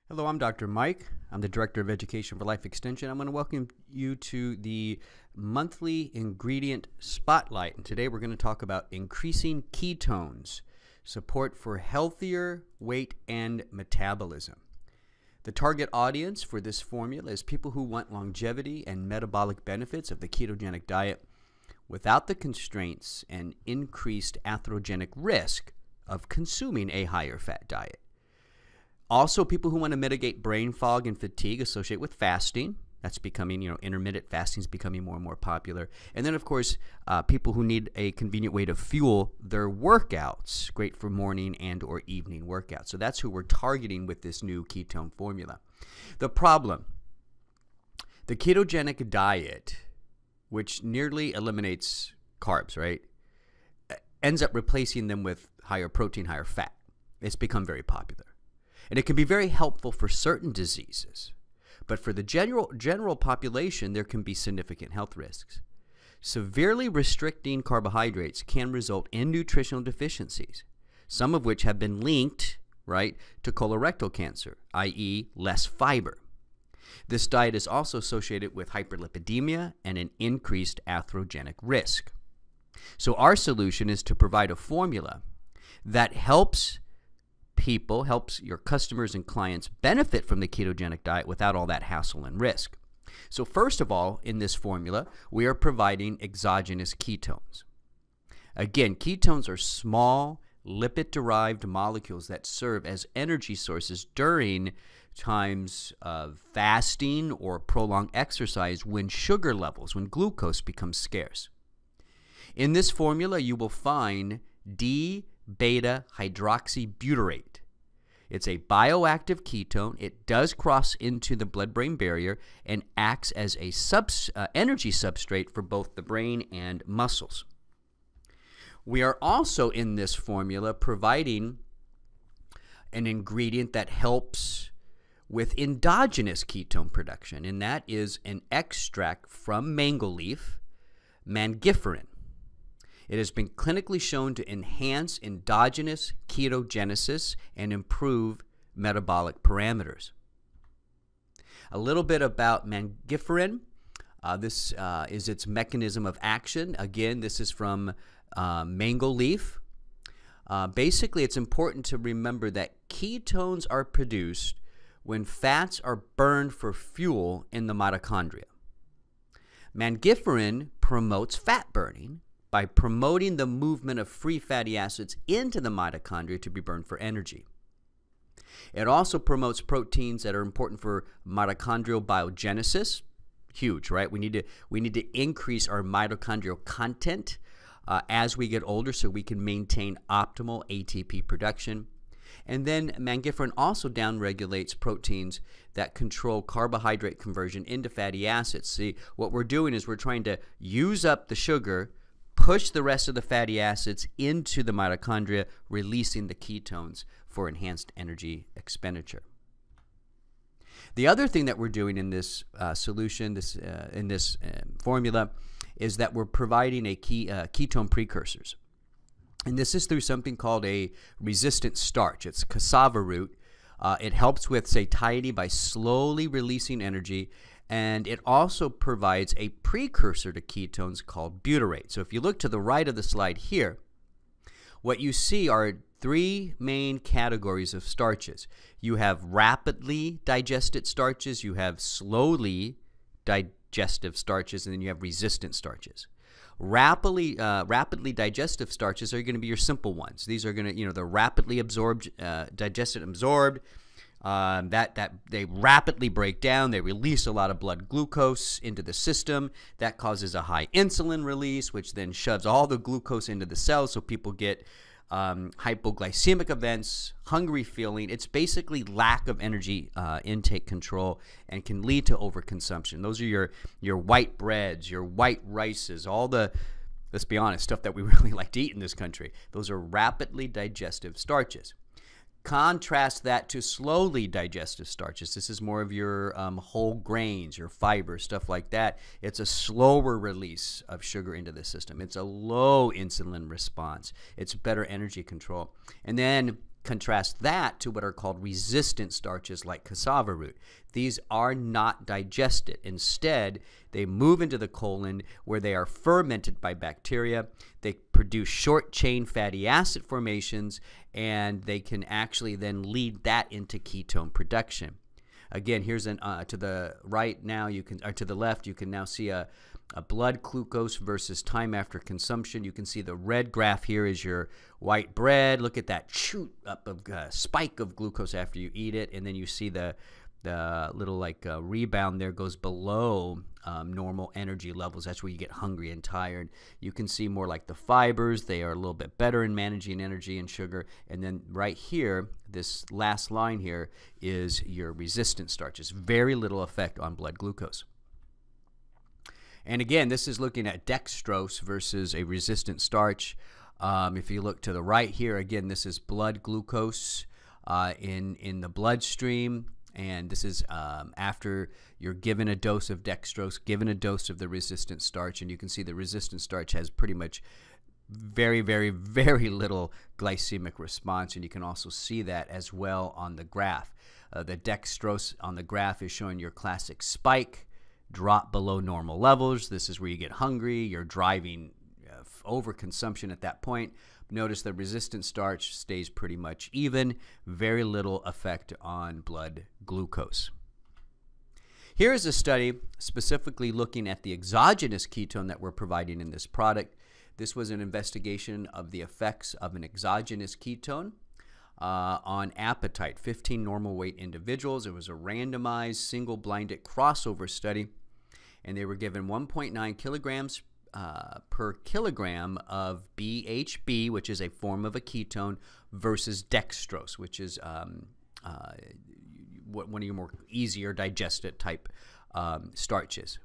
Hello, I'm Dr. Mike. I'm the Director of Education for Life Extension. I'm going to welcome you to the monthly ingredient spotlight. And today we're going to talk about increasing ketones, support for healthier weight and metabolism. The target audience for this formula is people who want longevity and metabolic benefits of the ketogenic diet without the constraints and increased atherogenic risk of consuming a higher fat diet. Also, people who want to mitigate brain fog and fatigue associated with fasting. That's becoming, intermittent fasting is becoming more and more popular. And then, of course, people who need a convenient way to fuel their workouts, great for morning and or evening workouts. So that's who we're targeting with this new ketone formula. The problem, the ketogenic diet, which nearly eliminates carbs, right, ends up replacing them with higher protein, higher fat. It's become very popular. And it can be very helpful for certain diseases. But for the general population, there can be significant health risks. Severely restricting carbohydrates can result in nutritional deficiencies, some of which have been linked, right, to colorectal cancer, i.e. less fiber. This diet is also associated with hyperlipidemia and an increased atherogenic risk. So our solution is to provide a formula that helps your customers and clients benefit from the ketogenic diet without all that hassle and risk. So first of all, in this formula, we are providing exogenous ketones. Again, ketones are small lipid-derived molecules that serve as energy sources during times of fasting or prolonged exercise when sugar levels, when glucose becomes scarce. In this formula, you will find D-beta hydroxybutyrate. It's a bioactive ketone. It does cross into the blood-brain barrier and acts as a energy substrate for both the brain and muscles. We are also in this formula providing an ingredient that helps with endogenous ketone production, and that is an extract from mango leaf, mangiferin. It has been clinically shown to enhance endogenous ketogenesis and improve metabolic parameters. A little bit about mangiferin. This is its mechanism of action. Again, this is from mango leaf. Basically, it's important to remember that ketones are produced when fats are burned for fuel in the mitochondria. Mangiferin promotes fat burning by promoting the movement of free fatty acids into the mitochondria to be burned for energy. It also promotes proteins that are important for mitochondrial biogenesis. Huge, right? We need to increase our mitochondrial content as we get older so we can maintain optimal ATP production. And then mangiferin also downregulates proteins that control carbohydrate conversion into fatty acids. See, what we're doing is we're trying to use up the sugar, push the rest of the fatty acids into the mitochondria, releasing the ketones for enhanced energy expenditure. The other thing that we're doing in this solution, in this formula, is that we're providing a ketone precursors. And this is through something called a resistant starch. It's cassava root. It helps with satiety by slowly releasing energy, and it also provides a precursor to ketones called butyrate. So if you look to the right of the slide here, what you see are three main categories of starches. You have rapidly digested starches, you have slowly digestive starches, and then you have resistant starches. Rapidly digestive starches are going to be your simple ones. These are going to, they're rapidly absorbed, digested, absorbed. That they rapidly break down. They release a lot of blood glucose into the system. That causes a high insulin release, which then shoves all the glucose into the cells, so people get hypoglycemic events, hungry feeling. It's basically lack of energy intake control and can lead to overconsumption. Those are your white breads, your white rices, all the, let's be honest, stuff that we really like to eat in this country. Those are rapidly digestive starches. Contrast that to slowly digestive starches. This is more of your whole grains, your fiber, stuff like that. It's a slower release of sugar into the system. It's a low insulin response. It's better energy control. And then Contrast that to what are called resistant starches like cassava root. These are not digested. Instead, they move into the colon where they are fermented by bacteria. They produce short-chain fatty acid formations, and they can actually then lead that into ketone production. Again, here's to the right now, or to the left, you can now see a blood glucose versus time after consumption. You can see the red graph here is your white bread. Look at that shoot up of spike of glucose after you eat it, and then you see the little rebound there goes below normal energy levels. That's where you get hungry and tired. You can see more like the fibers. They are a little bit better in managing energy and sugar. And then right here, this last line here is your resistant starches. Very little effect on blood glucose. And again, this is looking at dextrose versus a resistant starch. If you look to the right here, again, this is blood glucose in the bloodstream. And this is after you're given a dose of dextrose, given a dose of the resistant starch. And you can see the resistant starch has pretty much very, very, very little glycemic response. And you can also see that as well on the graph. The dextrose on the graph is showing your classic spike, drop below normal levels. This is where you get hungry. You're driving overconsumption at that point. Notice the resistant starch stays pretty much even. Very little effect on blood glucose. Here is a study specifically looking at the exogenous ketone that we're providing in this product. This was an investigation of the effects of an exogenous ketone on appetite. 15 normal weight individuals. It was a randomized, single-blinded crossover study, and they were given 1.9 kilograms per kilogram of BHB, which is a form of a ketone, versus dextrose, which is one of your more easier digested type starches.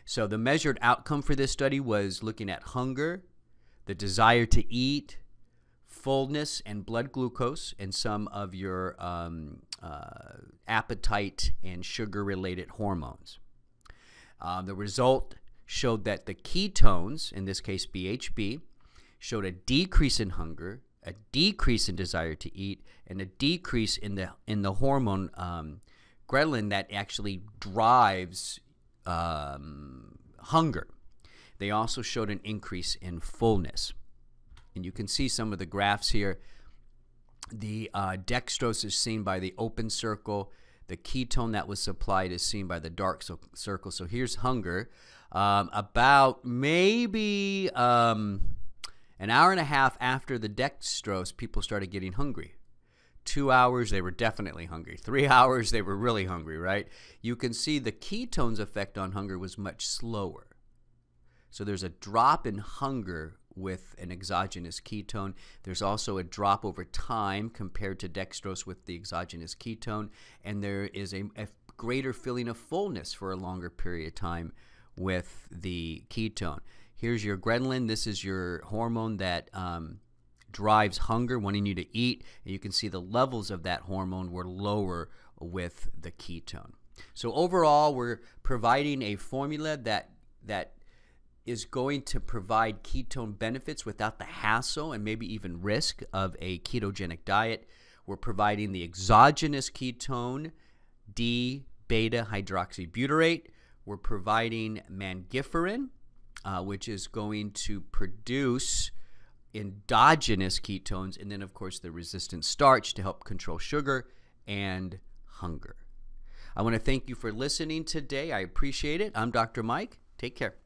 So the measured outcome for this study was looking at hunger, the desire to eat, fullness, and blood glucose, and some of your appetite and sugar-related hormones. The result showed that the ketones, in this case BHB, showed a decrease in hunger, a decrease in desire to eat, and a decrease in the hormone ghrelin that actually drives hunger. They also showed an increase in fullness. And you can see some of the graphs here. The dextrose is seen by the open circle. The ketone that was supplied is seen by the dark circle. So here's hunger. About maybe an hour and a half after the dextrose, people started getting hungry. 2 hours, they were definitely hungry. 3 hours, they were really hungry, right? You can see the ketones' effect on hunger was much slower. So there's a drop in hunger with an exogenous ketone. There's also a drop over time compared to dextrose with the exogenous ketone. And there is a greater feeling of fullness for a longer period of time with the ketone. Here's your ghrelin. This is your hormone that drives hunger, wanting you to eat. And you can see the levels of that hormone were lower with the ketone. So overall, we're providing a formula that is going to provide ketone benefits without the hassle and maybe even risk of a ketogenic diet. We're providing the exogenous ketone, D-beta hydroxybutyrate. We're providing mangiferin, which is going to produce endogenous ketones, and then, of course, the resistant starch to help control sugar and hunger. I want to thank you for listening today. I appreciate it. I'm Dr. Mike. Take care.